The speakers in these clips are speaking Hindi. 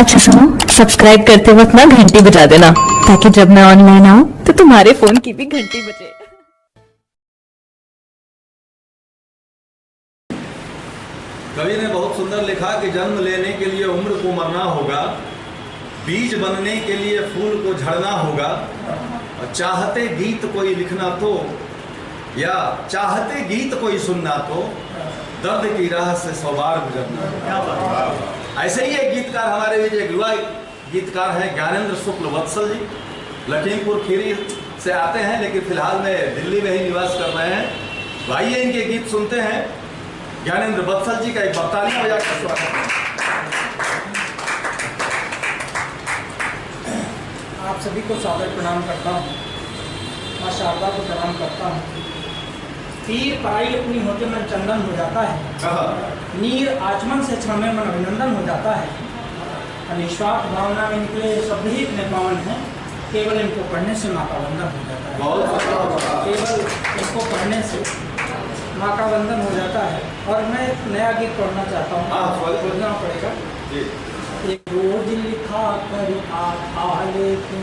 अच्छा सुनो, सब्सक्राइब करते वक्त ना घंटी बजा देना ताकि जब मैं ऑनलाइन आऊँ तो तुम्हारे फोन की भी घंटी बजे। कवि ने बहुत सुंदर लिखा कि जन्म लेने के लिए उम्र को मरना होगा, बीज बनने के लिए फूल को झड़ना होगा, और चाहते गीत कोई लिखना तो या चाहते गीत कोई सुनना तो दर्द की राह से 100 बार गुजरना। ऐसे ही एक गीतकार हमारे बीच एक युवा गीतकार हैं ज्ञानेंद्र शुक्ल वत्सल जी, लखीमपुर खीरी से आते हैं लेकिन फिलहाल में दिल्ली में ही निवास कर रहे हैं। तो आइए इनके गीत सुनते हैं। ज्ञानेंद्र वत्सल जी का एक तालियां बजा कर स्वागत है। आप सभी को सादर प्रणाम करता हूँ, माशाअल्लाह को प्रणाम करता हूँ। तीर पराई अपनी होते मन चंदन हो जाता है, नीर आचमन से क्षण में मन अभिनंदन हो जाता है। निस्वार्थ भावना में निकले शब्द ही इतने पावन हैं, केवल इनको पढ़ने से माँ का वंदन हो जाता है। केवल इनको पढ़ने से माँ का वंदन हो जाता है। और मैं एक नया गीत पढ़ना चाहता हूँ, बोलना पड़ेगा। एक रोज लिखा कर आता लेकिन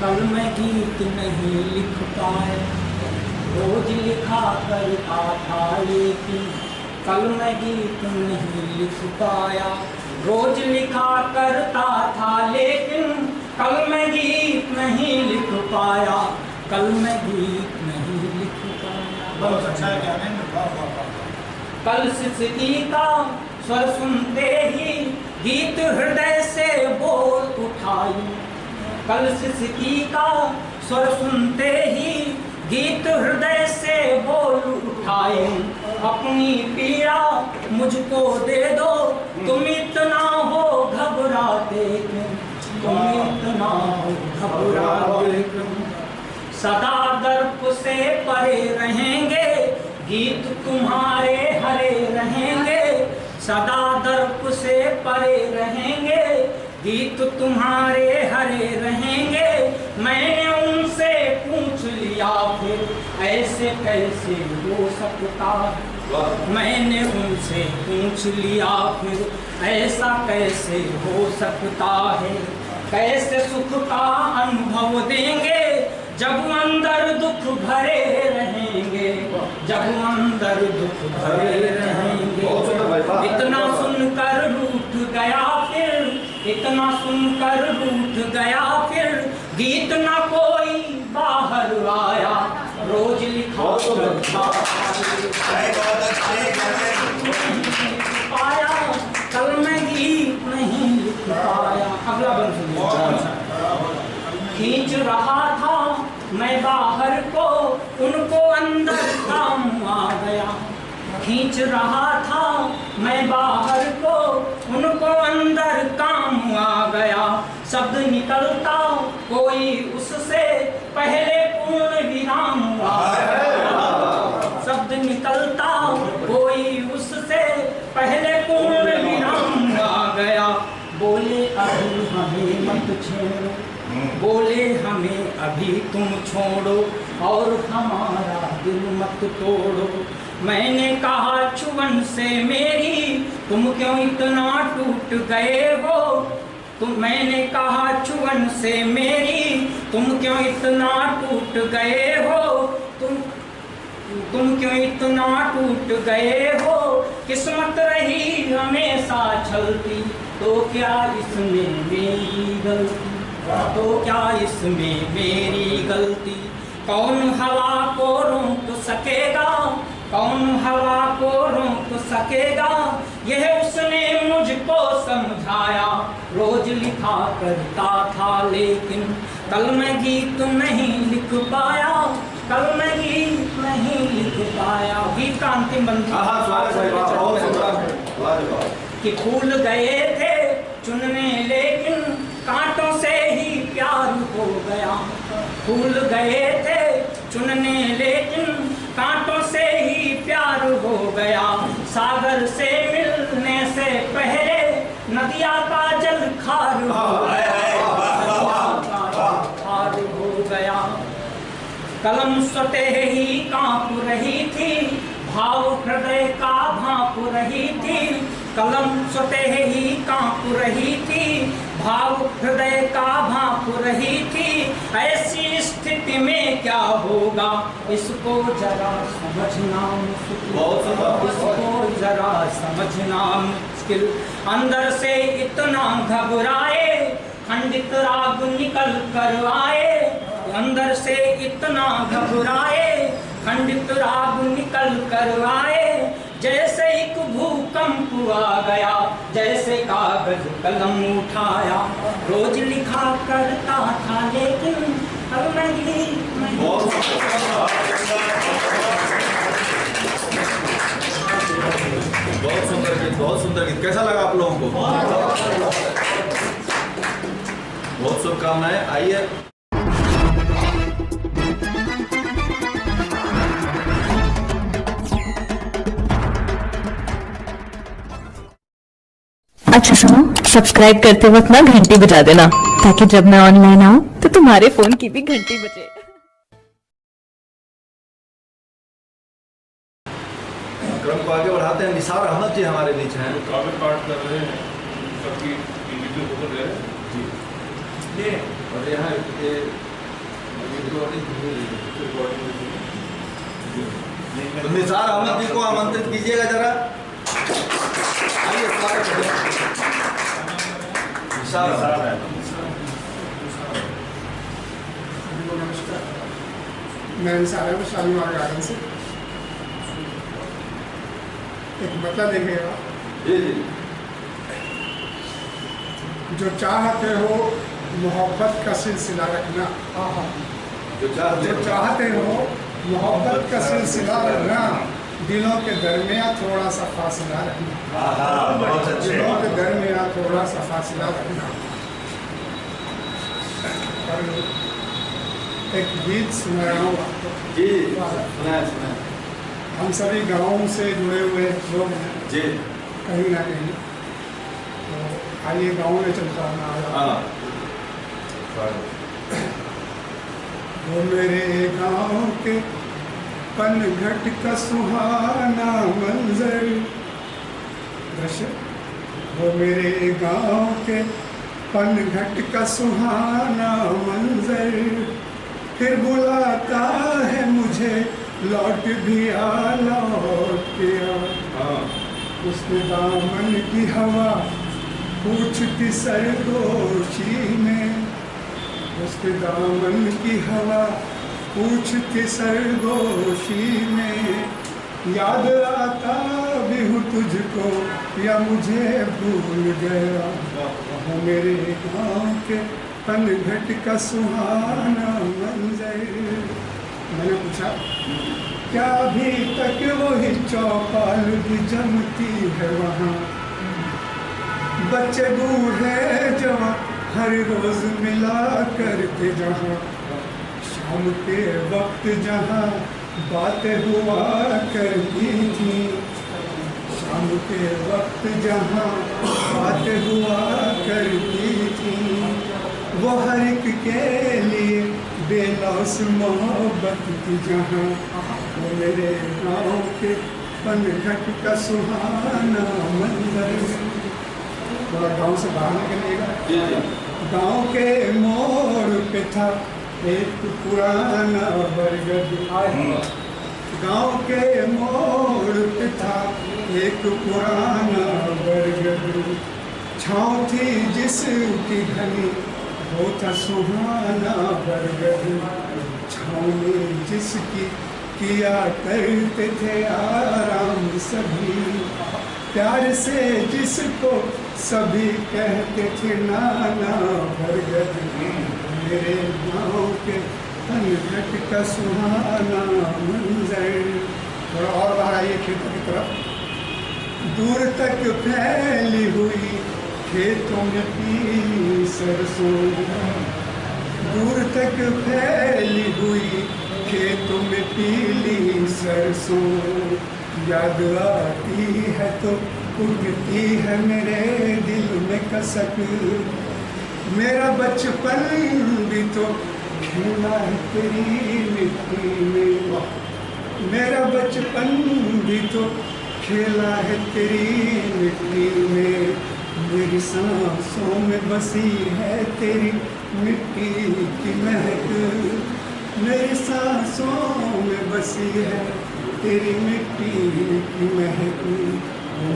कल मैं गीत नहीं लिख पाया, रोज लिखा कर आता लेकिन कल मैं गीत नहीं लिख पाया, रोज लिखा करता था लेकिन कल मैं गीत नहीं लिख पाया, कल मैं गीत नहीं लिख पाया। बहुत अच्छा है। कल सिसकी का स्वर सुनते ही गीत हृदय से बोल उठाई, कल सिसकी का स्वर सुनते ही गीत हृदय से बोल उठाए। अपनी पीड़ा मुझको दे दो, तुम इतना हो घबराते क्यों, तुम इतना हो घबराते क्यों। सदा दर्प से परे रहेंगे गीत तुम्हारे हरे रहेंगे, सदा दर्प से परे रहेंगे गीत तुम्हारे हरे रहेंगे। मैंने उनसे पूछ लिया फिर ऐसे कैसे हो सकता है, मैंने उनसे पूछ लिया फिर ऐसा कैसे हो सकता है। कैसे सुख का अनुभव देंगे जब अंदर दुख भरे रहेंगे, जब अंदर दुख भरे रहेंगे। इतना सुनकर रूठ गया फिर, इतना सुनकर रूठ गया फिर, गीत न कोई बाहर आया, रोज लिखा पाया, कल मैं गीत नहीं लिख पाया। अगला बंद सुनिए। खींच रहा था मैं बाहर को, उनको अंदर काम आ गया, खींच रहा था मैं बाहर को, उनको अंदर काम आ गया। शब्द निकलता कोई उससे पहले पूर्ण विराम आ गया, शब्द निकलता कोई उससे पहले पूर्ण विराम आ गया। बोले अभी हमें मत छेड़ो, बोले हमें अभी तुम छोड़ो, और हमारा दिल मत तोड़ो। मैंने कहा छुअन से मेरी तुम क्यों इतना टूट गए हो, तुम मैंने कहा छुअन से मेरी तुम क्यों इतना टूट गए हो, तुम क्यों इतना टूट गए हो। किस्मत रही हमेशा छलती, तो क्या इसमें मेरी गलती, तो क्या इसमें मेरी गलती। कौन हवा को रोक सकेगा, कौन हवा को रोक सकेगा, यह उसने मुझको समझाया। रोज लिखा करता था लेकिन कल मैं गीत नहीं लिख पाया, कल मैं गीत नहीं लिख पाया। गीत का अंतिम बंदी कि फूल गए थे चुनने लेकिन कांटों से ही प्यार हो गया, फूल गए थे चुनने लेकिन कांटों से ही प्यार हो गया। सागर से मिलने से पहले नदिया का जल खार हो गया। कलम स्वतः ही कांप रही थी, भाव हृदय का भांप रही थी, कलम स्वतः ही कांप रही थी, भाव हृदय का भाप रही थी। ऐसी स्थिति में क्या होगा इसको जरा समझना मुश्किल, इसको जरा समझना मुश्किल। अंदर से इतना घबराए खंडित राग निकल कर आए, अंदर से इतना घबराए खंडित राग निकल कर आए। जैसे एक भूकंप आ गया, जैसे कागज कलम उठाया, रोज लिखा करता था लेकिन अब मैं बहुत सुंदर गीत, बहुत सुंदर गीत। कैसा लगा आप लोगों को? बहुत शुभकामनाएं। आइए अच्छा सुनो, सब्सक्राइब करते वक्त ना घंटी बजा देना, ताकि जब मैं ऑनलाइन आऊँ तो तुम्हारे फोन की भी घंटी बजे। क्रम को आगे बढ़ाते हैं। निसार अहमद जी हमारे बीच हैं। काव्य पाठ कर रहे हैं, सबकी वीडियो हो रहे हैं जी। ये और यहाँ ये तो निसार अहमद जी को आमंत्रित कीजिएगा जरा। आइए स्वागत करें। निसार नमस्कार, मैं निसार अहमद शालीमार गार्डन से। एक बता देंगेगा, जी जी। जो चाहते हो मोहब्बत का सिलसिला रखना, जो चाहते हो मोहब्बत का सिलसिला रखना, दिलों के दरमियान थोड़ा सा फासला रखना। बहुत अच्छे। दिलों के दरमियान थोड़ा सा फासला रखना। और एक गीत सुनाया हूँ आपको। जी सुनाए सुनाए। हम सभी गाँव से जुड़े हुए लोग हैं जी कहीं ना कहीं, तो आइए गाँव में चलता हूँ। हाँ। वो मेरे गाँव के पनघट का सुहाना मंजर, वो मेरे गाँव के पनघट का सुहाना मंजर, फिर बुलाता है मुझे लौट भी आ, लौट के आ। उसके दामन की हवा पूछती सरगोशी में, उसके दामन की हवा पूछती सरगोशी में, याद आता भी हूँ तुझको या मुझे भूल गया। वो मेरे गाँव के पनघट का सुहाना मंजर। मैंने पूछा क्या अभी तक वही चौपाल भी जमती है वहाँ, बच्चे बूढ़े जवान हर रोज मिला करते जहाँ, शाम के वक्त जहाँ बातें हुआ करती थी, शाम के वक्त जहाँ बातें हुआ करती थी, वो हर एक के लिए बेलौस मोहब्बत की जहाँ, वो मेरे गाँव के पनघट का सुहाना मंजर। थोड़ा गाँव से बाहर निकलिएगा। गाँव के मोड़ पे था एक पुराना बरगद, गाँव के मोड़ पे था एक पुराना बरगद, छाँव थी जिसकी घनी वो था सुहाना बरगद, छाँव में जिसकी किया करते थे आराम सभी, प्यार से जिसको सभी कहते थे नाना बरगद, मेरे गाँव के पनघट का सुहाना मंजर। थोड़ा और बाहर आइए खेतों की तरफ। दूर तक फैली हुई खेतों में पीली सरसों, दूर तक फैली हुई खेतों में पीली सरसों, याद आती है तो उठती है मेरे दिल में कसक, मेरा बचपन भी तो खेला है तेरी मिट्टी में, मेरा बचपन भी तो खेला है तेरी मिट्टी में, मेरी सांसों में बसी है तेरी मिट्टी की महक, मेरी सांसों में बसी है तेरी मिट्टी की महक,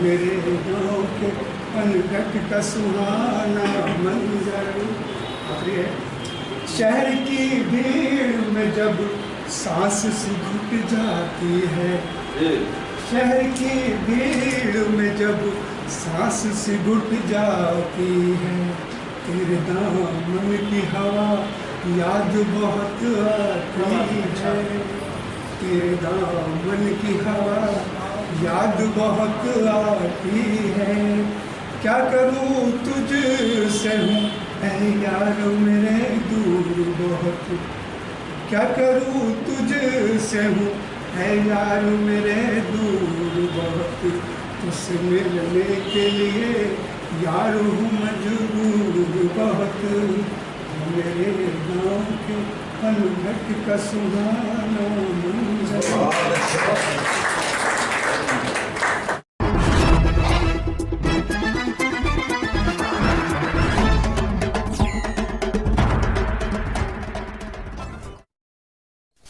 मेरे गाँव के पनघट का सुहाना मंजर। आखिरी है, शहर की भीड़ में जब सांस सी घुट जाती है, शहर की भीड़ में जब सांस सी घुट जाती है, तेरे दामन की हवा याद बहुत आती है, तेरे दामन की हवा याद बहुत आती है। क्या करूँ तुझसे हूँ ऐ यार मेरे दूर बहुत, क्या करूँ तुझसे हूँ ऐ यार मेरे दूर बहुत, तुझसे मिलने के लिए यार हूँ मजबूर बहुत, मेरे गाँव के पनघट का सुहाना मंजर।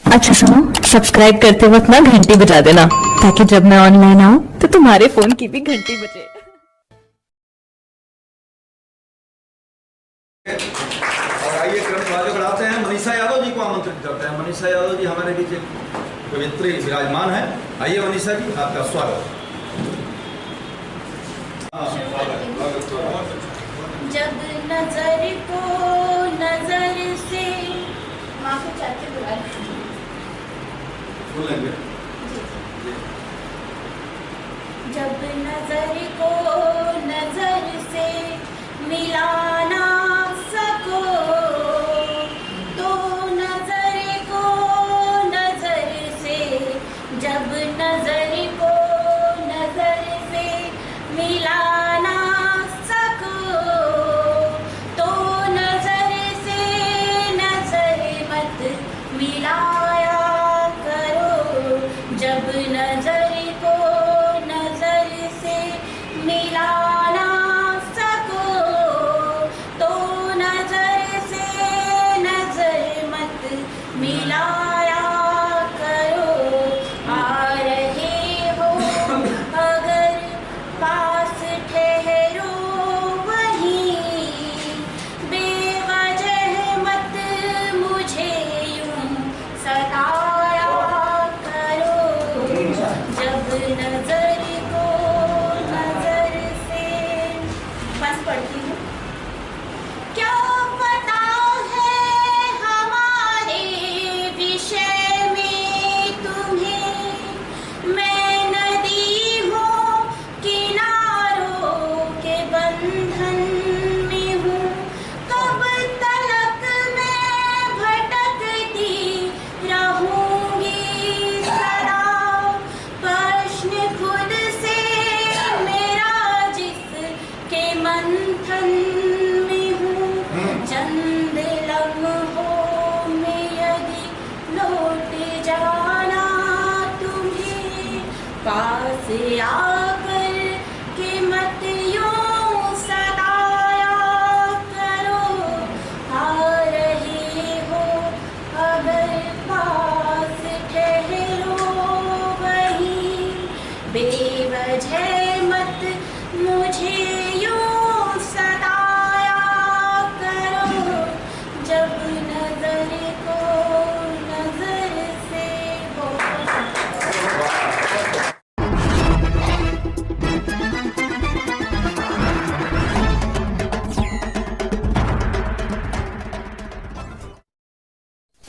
अच्छा सुनो, सब्सक्राइब करते वक्त ना घंटी बजा देना, ताकि जब मैं ऑनलाइन आऊँ तो तुम्हारे फोन की भी घंटी बजे। और आइए क्रम आगे बढ़ाते हैं, मनीषा यादव जी को आमंत्रित करते हैं। मनीषा यादव जी हमारे बीच एक कवित्री विराजमान है। आइए मनीषा जी, आपका स्वागत। जब नजर को नजर से माँ को चाहते बुला बोलेंगे। जब नजर को नजर से मिला ना सको, तो नजर को नजर से, जब नजर को नजर से मिला ना सको, तो नजर से नजर मत मिलाया करो, जब नजर को नजर से मिला ना सको, तो नजर से नजर मत मिलाया करो। आ रहे हो अगर पास ठहरो वहीं, बेवजह मत मुझे यूं सताया करो, जब नजर को नजर से। बस पढ़ती हूँ। क्या पता है हमारे विषय में तुम्हें, मैं नदी हूँ किनारों के बंधन में हूँ, कब तलक मैं भटकती रहूंगी सदा, प्रश्न खुद से मेरा जिसके मंथन में हूँ, चंद लम्हों में यदि लौट जाना तुम्हें, पास आकर के मत यूं सताया करो, आ रहे हो अगर पास ठहरो वहीं, बेवजह मत मुझे यूं सताया करो, जब नजर को नजर से।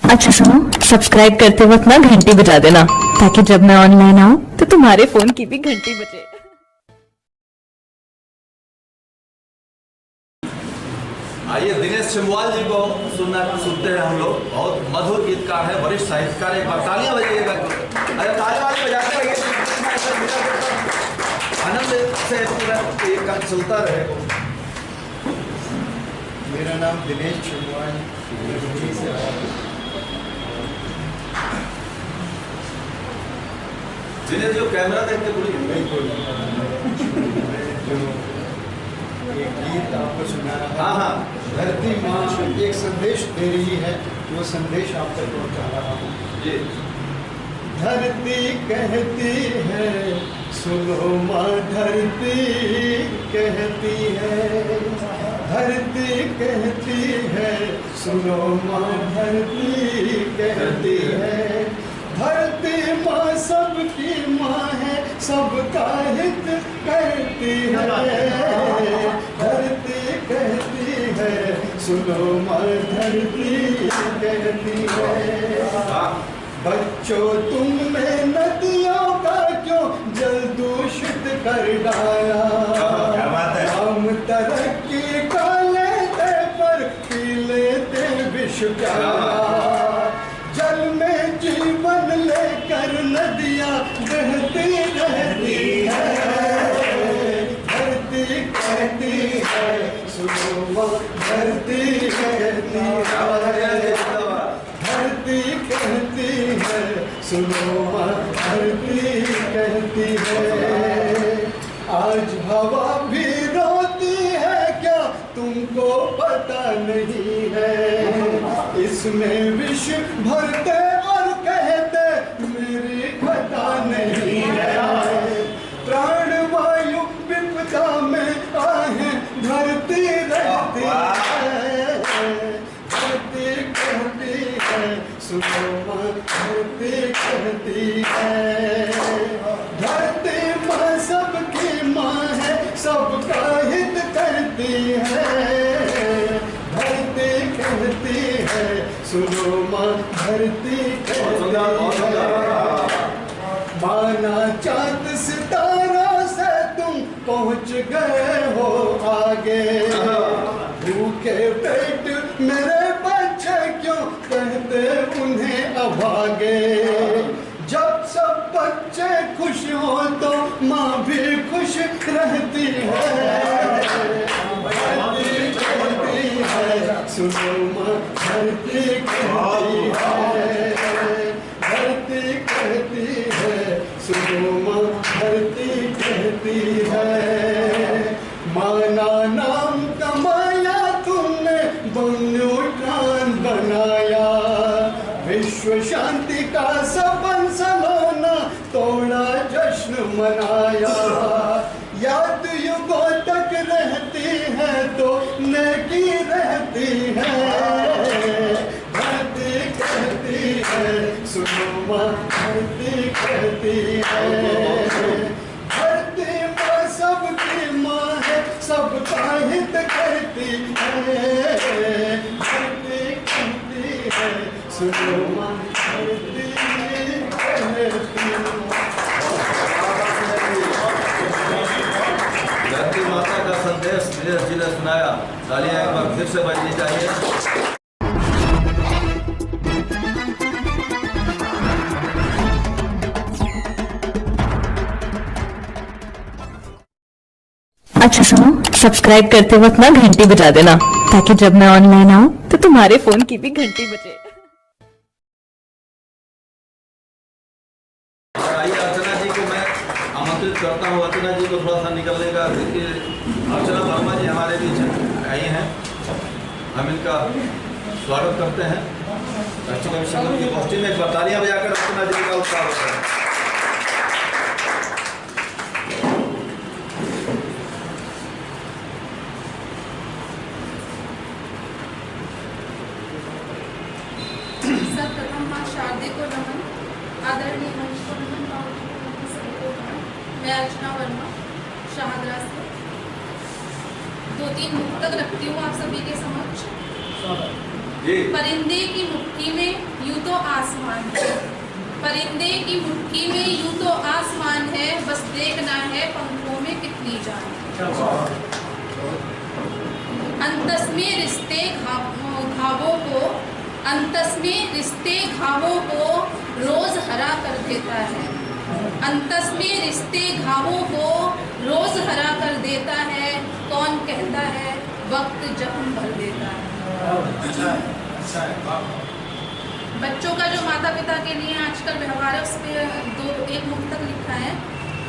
अच्छा सुनो, सब्सक्राइब करते वक्त ना घंटी बजा देना, ताकि जब मैं ऑनलाइन आऊँ तो तुम्हारे फोन की भी घंटी बजे। आइए दिनेश छिंदवाल जी को सुनते हैं हम लोग। बहुत मधुर गीतकार है, वरिष्ठ साहित्यकार। एक बार तालियां बजाइएगा। अरे तालियां बजाते रहिए, आनंद से पूरा ये काम चलता रहे। मेरा नाम दिनेश छिंदवाल दिल्ली से आया हूँ। दिनेश जो कैमरा देख के बोलिए। बिल्कुल। जो एक गीत आपको सुनाया है, हाँ हाँ, धरती माँ एक संदेश दे रही है, वो संदेश आप तक पहुँचा रहा हूँ। जी। धरती कहती है सुनो माँ, धरती कहती है, धरती कहती है सुनो माँ, धरती कहती है। धरती माँ सबकी माँ है, सबका हित करती है। धरती कहती है सुनो माँ, धरती कहती है। बच्चों तुमने नदियों का क्यों जल दूषित कर डाला? हम तरक्की का लेते पर पी लेते विष प्याला। जल में जीवन लेकर नदियाँ बहती रहती है। धरती कहती है सुनो माँ, धरती कहती है। धरती कहती है सुनो माँ, धरती कहती है। आज हवा भी रोती है क्या तुमको पता नहीं है? इसमें विष भरते और कहते मेरी खता नहीं है। प्राण वायु विपदा में आहे धरती रहती है। धरती कहती है सुनो माँ, धरती कहती है। धरती माँ सबकी माँ है, सबका हित करती है। धरती कहती है सुनो माँ, धरती कहती है। माना चाँद सितारों से तुम पहुँच गए हो आगे। भूखे पेट मेरे बच्चे क्यों कहते उन्हें अभागे? जब सब बच्चे खुश हो तो माँ भी खुश रहती है। धरती कहती है सुनो माँ, धरती कहती है। धरती कहती है सुनो माँ, धरती कहती है। माना नाम कमाया तुमने, न्यूट्रॉन बनाया। विश्व शांति का सपन सलोना तोड़ा, जश्न मनाया। याद युगों तक रहती है तो नेकी रहती है। धरती कहती है सुनो माँ, धरती कहती है। धरती माँ सबकी माँ है, सबका हित करती है। धरती कहती है सुनो माँ, धरती कहती है। धरती माता का संदेश दिनेश जी ने सुनाया। तालियां एक बार फिर से बजनी चाहिए। अच्छा सुनो, सब्सक्राइब करते वक्त ना घंटी बजा देना, ताकि जब मैं ऑनलाइन आऊँ तो तुम्हारे फोन की भी घंटी बजे। आइए अर्चना जी को मैं आमंत्रित करता हूँ। अर्चना जी को थोड़ा सा निकलने का, देखिए अर्चना वर्मा जी हमारे बीच आई हैं, हम इनका स्वागत करते हैं। अर्चना संगम की गोष्ठी में एक बार तालियां बजाकर अर्चना जी का उत्साह होता है। सर्वप्रथम माँ शारदे को नमन, आदरणीय मंच को नमन, सभी को नमन। मैं अर्चना वर्मा शाहदरा से 2-3 मुक्तक रखती हूँ आप सभी के समक्ष। परिंदे की मुट्ठी में यूं तो आसमान है, परिंदे की मुट्ठी में यूं तो आसमान है, बस देखना है पंखों में कितनी जान। अंतस में रिश्ते घावों को, अंतस में रिश्ते घावों को रोज हरा कर देता है। अंतस में रिश्ते घावों को रोज हरा कर देता है। कौन कहता है वक्त जख्म भर देता है। बच्चों का जो माता पिता के लिए आजकल व्यवहार है उस पर एक मुक्तक लिखा है,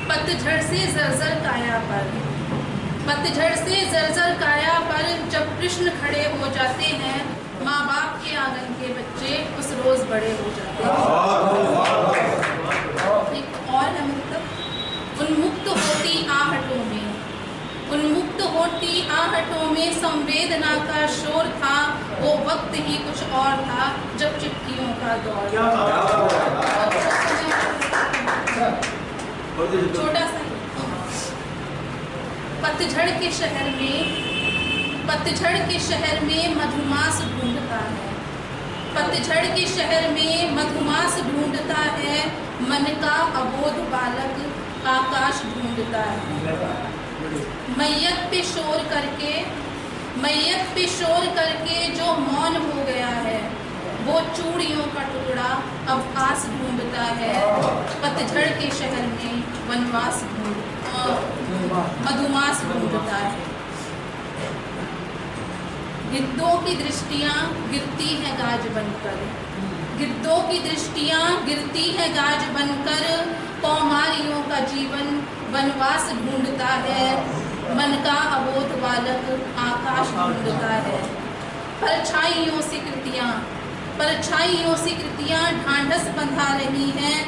पतझड़ से जर्जर काया पर, पतझड़ से जर्जर काया पर जब कृष्ण खड़े हो जाते हैं, माँ बाप के आंगन के बच्चे उस रोज बड़े हो जाते हैं। एक और है मतलब, उन्मुक्त होती आहटों में, उन्मुक्त होती आहटों में संवेदना का शोर था, वो वक्त ही कुछ और था जब चिट्ठियों का दौर छोटा सा। पतझड़ के शहर में, पतझड़ के शहर में मधुमास ढूंढता है, पतझड़ के शहर में मधुमास ढूंढता है, मन का अबोध बालक आकाश ढूंढता है। मैयत पे शोर करके, मैयत पे शोर करके जो मौन हो गया है, वो चूड़ियों का टुकड़ा अब आस ढूंढता है। पतझड़ के शहर में वनवास मधुमास ढूंढता है। गिद्धों की दृष्टियां गिरती हैं गाज बनकर, गिद्धों की दृष्टियां गिरती हैं गाज बनकर, कौमारियों का जीवन वनवास ढूंढता है, मन का अबोध बालक आकाश ढूंढता है। परछाइयों से कृतियां, परछाइयों से कृतियां ढांढस बंधा रही हैं,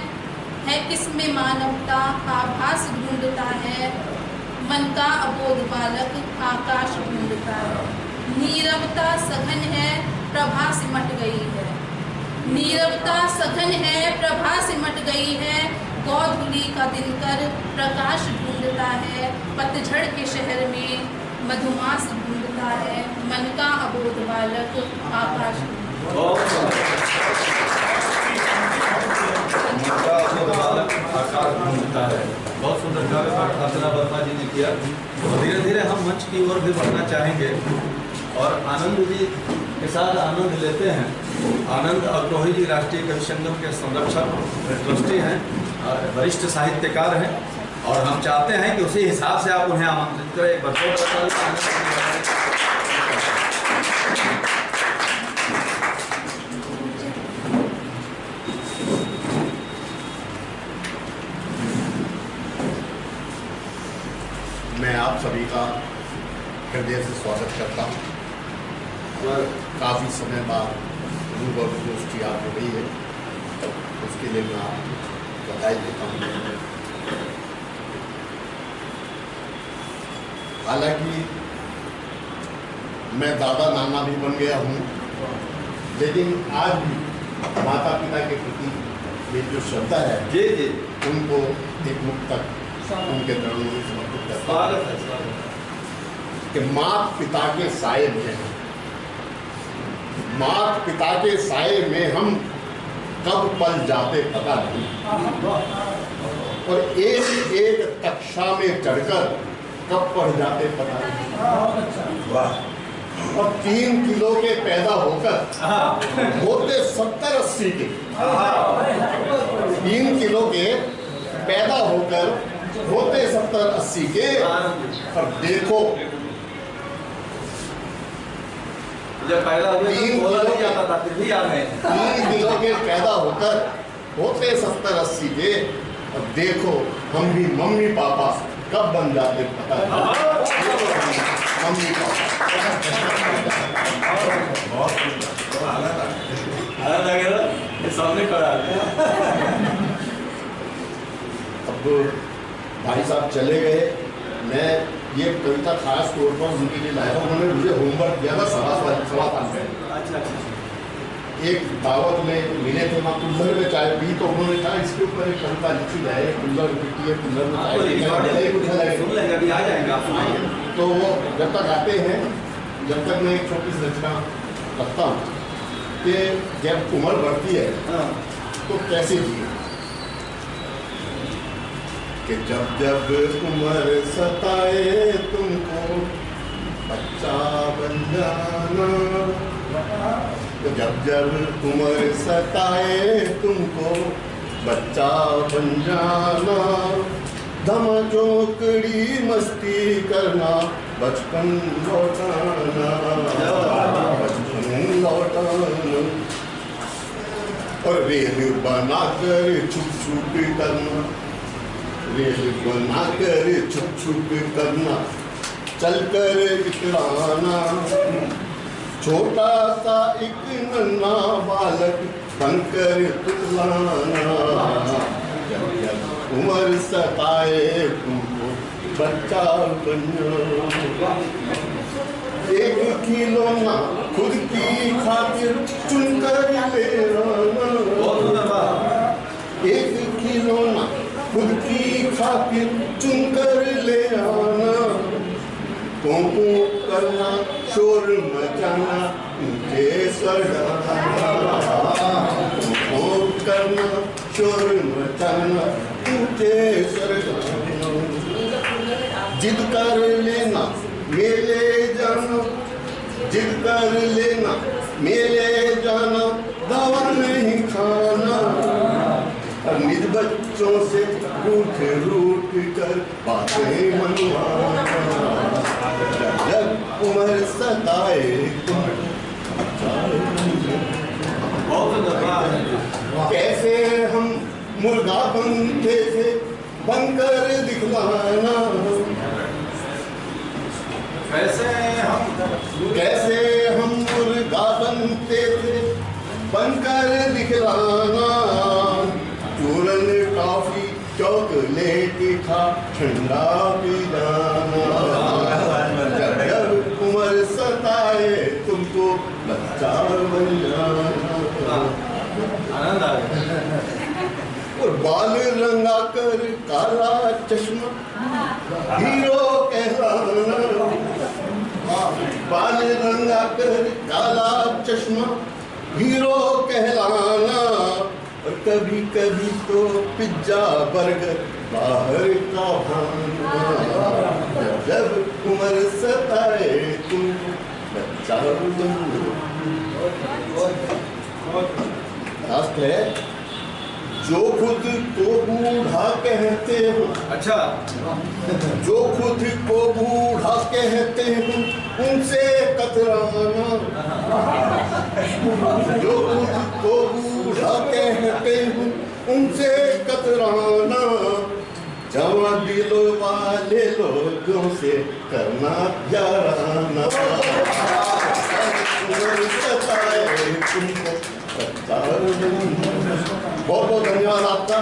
है किसमें मानवता आभास ढूंढता है, मन का अबोध बालक आकाश ढूंढता है। नीरवता सघन है, प्रभा सिमट गई है, नीरवता सघन है, प्रभा सिमट गई है, गौधुली का दिनकर प्रकाश ढूंढता है। पतझड़ के शहर में मधुमास ढूंढता है, मन का अबोध बालक आकाश ढूंढता है। बहुत सुंदर काव्य पाठ अर्चना वर्मा जी ने किया। और धीरे धीरे हम मंच की ओर भी बढ़ना चाहेंगे और आनंद जी के साथ आनंद लेते हैं। आनंद अग्रोही जी राष्ट्रीय कवि संगम के संरक्षक ट्रस्टी हैं, वरिष्ठ साहित्यकार हैं, और हम चाहते हैं कि उसी हिसाब से आप उन्हें आमंत्रित करें। एक बार मैं आप सभी का हृदय से स्वागत करता हूँ। और काफ़ी समय बाद रूबरू दोस्ती आप हो गई है, उसके लिए मैं आपको बधाई देता हूँ। हालांकि मैं दादा नाना भी बन गया हूँ, लेकिन आज भी माता पिता के प्रति मेरी जो श्रद्धा है जी जी उनको एक मुख तक उनके चरणों में समर्पित करता हूं कि माता पिता के साए में, माता पिता के साए में हम कब पल जाते पता नहीं, और एक एक कक्षा में चढ़कर कब पढ़ जाते पता नहीं। और 3 किलो के पैदा होकर होते 70-80 के, 3 किलो के पैदा होकर होते 70-80 के। और देखो जब पहला 3 किलो के पैदा होकर होते 70-80 के, और देखो हम भी मम्मी पापा कब बन जाते पता नहीं। मम्मी पापा सामने खड़ा अब भाई साहब चले गए। मैं ये कविता खास तौर पर उनके लिए लाया था। उन्होंने मुझे होमवर्क दिया था सवा साल पहले। एक दावत में मिले थे, वहाँ कुल्लर में चाय पी, तो उन्होंने कहा इसके ऊपर एक कविता लिखी जाए, कुल्लर पीती है, कुल्लर में चाय पी। तो वो जब तक आते हैं, जब तक मैं एक छोटी सी रचना रखता हूँ कि जब उम्र बढ़ती है तो कैसे जिए। कि जब जब उम्र सताए तुमको बच्चा बन जाना, तो जब जब उम्र सताए तुमको बच्चा बन जाना, धमाचौकड़ी मस्ती करना, बचपन लौटाना, बचपन लौटाना, और रेल बनाकर छुप छुप करना, रेल बनाकर छुप छुप करना, चलकर इतराना, छोटा सा एक नन्हा बालक बनकर तुलाना, जब जब उम्र सताए तुमको बच्चा बनना, एक खिलौना खुद की खातिर चुनकर ले आना, एक खिलौना खुद की खातिर चुनकर ले आना, कोंकू करना शोर मचाना ऊंचे सर डालना, कोंकू करना शोर मचाना ऊंचे सर डालना, जिद कर लेना मेले जाना, जिद कर लेना मेले जाना, दवा नहीं खाना, निज बच्चों से रूठ रूठ कर बातें मनवाना, जब उम्र सताए तुम कैसे हम मुर्गा बनते थे बनकर दिखलाना, कैसे हम मुर्गा बनते थे बनकर दिखलाना, चूरन टॉफी चॉकलेट खा ठंडा पी जाना, जब उम्र सताए तुमको बच्चा बन जाना, आनंद आ और बाल रंगा कर काला चश्मा हीरो कहलाना, बाल रंगा कर काला चश्मा हीरो कहलाना, और कभी कभी तो पिज्जा बर्गर बाहर का खाना, जब उम्र सताए तुमको बच्चा लास्ट है, जो खुद को बूढ़ा कहते हो, अच्छा, जो खुद को बूढ़ा कहते हो उनसे कतराना, जो खुद को बूढ़ा कहते हो उनसे कतराना, जवां दिलों वाले लोगों से करना प्याराना, तुमको बहुत बहुत धन्यवाद आपका।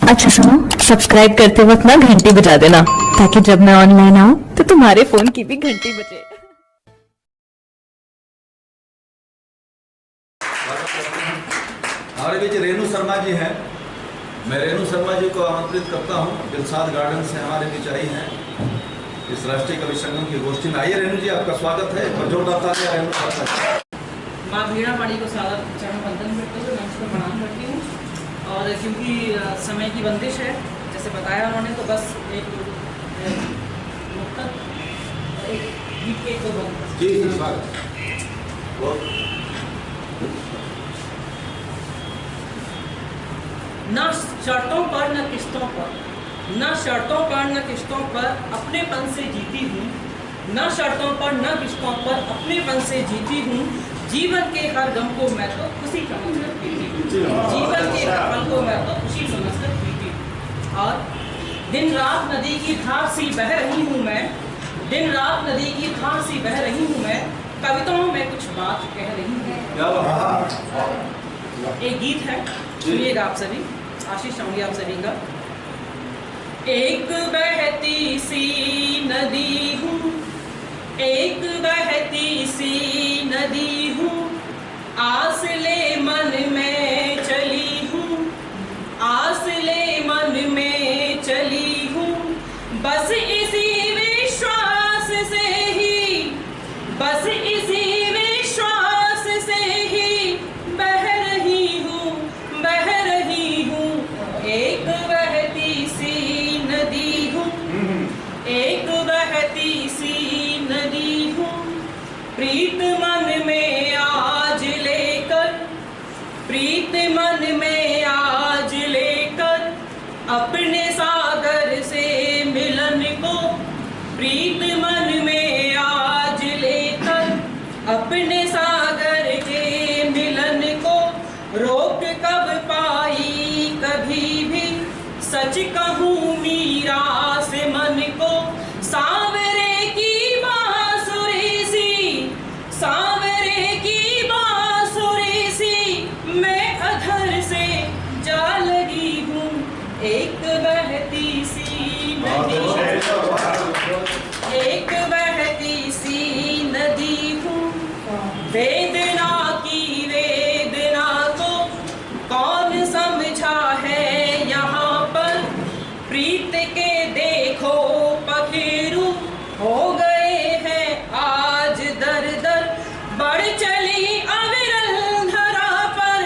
अच्छा सुनो, सब्सक्राइब करते वक्त ना घंटी बजा देना, ताकि जब मैं ऑनलाइन आऊं तो तुम्हारे फोन की भी घंटी बजे। हमारे बीच रेणु शर्मा जी हैं, मैं रेणु शर्मा जी को आमंत्रित करता हूं, दिलशाद गार्डन से हमारे बीच आई हैं इस राष्ट्रीय कवि संगम की गोष्ठी में। आइए रेणु जी, आपका स्वागत है। जोरदार तालियां रेणु शर्मा। माँ वीणा पाड़ी को सादर चरण वंदन करते हुए मैं उसको प्रणाम करती हूँ, और क्योंकि समय की बंदिश है जैसे बताया उन्होंने, तो बस एक गीत के दो बंद जी स्वागत। न शर्तों पर न किस्तों पर, न शर्तों पर न किस्तों पर अपनेपन से जीती हूँ, न शर्तों पर न किस्तों पर अपनेपन से जीती हूँ, जीवन के हर गम को मैं तो खुशी समझकर पीती हूँ, जीवन के हर पल को मैं तो खुशी समझकर पीती हूँ, और दिन रात नदी की धार सी बह रही हूँ मैं, दिन रात नदी की धार सी बह रही हूँ मैं, कविताओं में कुछ बात कह रही हूँ। एक गीत है, सुनिएगा आप सभी, आशीष चाहूंगी आप सभी का। एक बहती सी नदी हूँ, एक बहती सी नदी हूँ, आस ले मन में चली हूँ, आस ले मन में चली हूँ, बस इसी विश्वास से ही, बस इसी विश्वास से ही बह रही हूँ, बह रही हूँ। एक बहती सी नदी हूँ, एक बहती सी नदी हूँ, प्रीत मन में आज लेकर, प्रीत मन में आज लेकर, अपने सागर से मिलन को सच कहूँ मीरा से मन को सांवरे की बांसुरी सी, सांवरे की बांसुरी सी, मैं अधर से जा लगी हूँ एक बहती सी नदी, एक बहती सी नदी हूँ। वेदना की वेदना को कौन समझा है यहाँ पर, प्रीत के देखो पखेरु हो गए हैं आज दर दर, बढ़ चली अविरल धरा पर,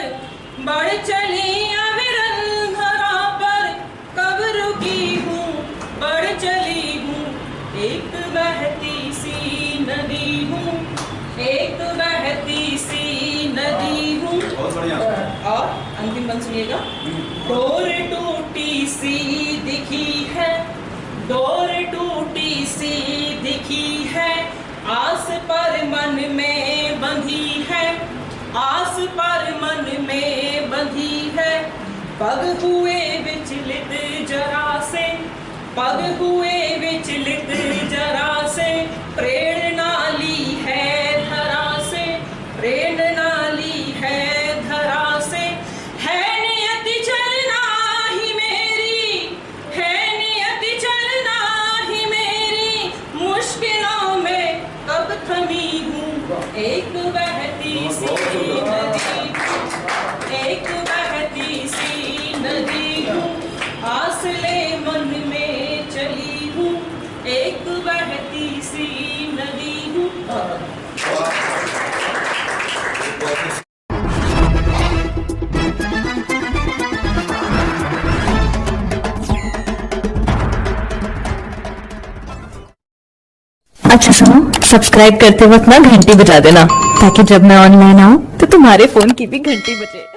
बढ़ चली अविरल धरा पर, कब रुकी हूँ बढ़ चली हूँ, एक बहती सी नदी हूँ, एक बहती सी नदी हूँ। बहुत बढ़िया। और अंतिम बंद सुनिएगा। डोर टूटी सी दिखी है, डोर टूटी सी दिखी है, आस पर मन में बंधी है, आस पर मन में बंधी है, पग हुए विचलित जरा से, पग हुए विचलित जरा से, प्रेरणा ली है धरा से, प्रेरणा ली है धरा से, है नियति चलना ही मेरी, है नियति चलना ही मेरी, मुश्किलों में कब थमी हूँ एक बहती सी नदी, एक बहती सी नदी हूँ, आसले मन में चली हूँ एक बहती सी नदी हूँ। अच्छा सुनो, सब्सक्राइब करते वक्त ना घंटी बजा देना, ताकि जब मैं ऑनलाइन आऊँ तो तुम्हारे फोन की भी घंटी बजे।